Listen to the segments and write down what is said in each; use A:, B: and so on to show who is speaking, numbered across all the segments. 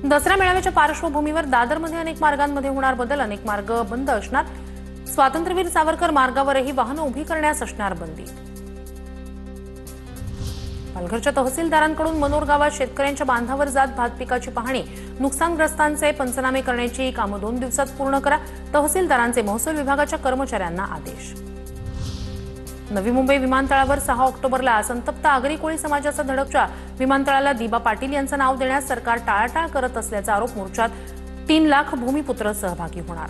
A: दसरा मेळाव्याच्या पार्श्वभूमीवर दादरमध्ये अनेक मार्गांमध्ये होणार बदल, अनेक मार्ग बंद असणार। स्वातंत्र्यवीर सावरकर मार्गावरही वाहनं उभी करण्यास असणार बंदी। पालघरच्या तहसीलदारांकडून मनोर गावात शेतकऱ्यांच्या बांधावर जात भात पिकाची पाहणी, नुकसानग्रस्तांचे पंचनामे करण्याची कामं 2 दिवसात पूर्ण करा, तहसीलदारांचे महसूल विभागाच्या कर्मचाऱ्यांना आदेश। नवी मुंबई विमानतळावर 6 ऑक्टोबरला संतप्त आगरी कोळी समाजाचा धडकच्या विमानतळाला दिबा पाटील यांचं नाव देण्यास सरकार टाळाटाळ करत असल्याचा आरोप। मोर्चात 3 लाख भूमिपुत्र सहभागी होणार।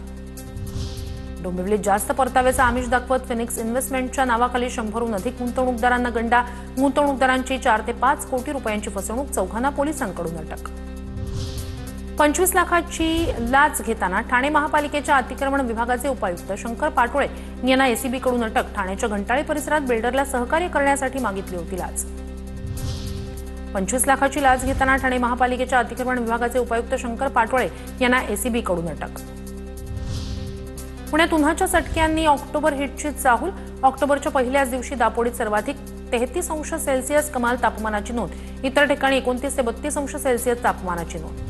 A: डोंबिवलीत जास्त परताव्याचा आमिष दाखवत फिनिक्स इन्व्हेस्टमेंटच्या नावाखाली 100हून अधिक गुंतवणूकदारांना गंडा, गुंतवणूकदारांची 4 ते 5 कोटी रुपयांची फसवणूक, 4 पोलिसांकडून अटक। 25 लाखाची लाच घेताना ठाणे महापालिकेच्या अतिक्रमण विभागाचे उपायुक्त शंकर पाटोळे यांना एसीबीकडून अटक। ठाण्याच्या घंटाळी परिसरात बिल्डरला सहकार्य करण्यासाठी मागितली होती लाच। 25 लाखाची लाच घेताना ठाणे महापालिकेच्या अतिक्रमण विभागाचे उपायुक्त शंकर पाटोळे यांना एसीबीकडून अटक। पुण्यात उन्हाच्या चटक्यांनी ऑक्टोबर हिटची चाहूल। ऑक्टोबरच्या पहिल्याच दिवशी दापोडीत सर्वाधिक 33°C कमाल तापमानाची नोंद, इतर ठिकाणी 29 ते 32°C तापमानाची नोंद।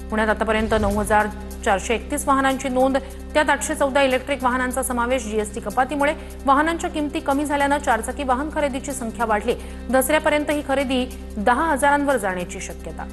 A: पुण्यात आतापर्यंत 9,431 वाहनांची नोंद, त्यात 814 इलेक्ट्रिक वाहनांचा समावेश। जीएसटी कपातीमुळे वाहनांच्या किमती कमी झाल्यानं 4चाकी वाहन खरेदीची संख्या वाढली। दसऱ्यापर्यंत ही खरेदी 10,000वर जाण्याची शक्यता।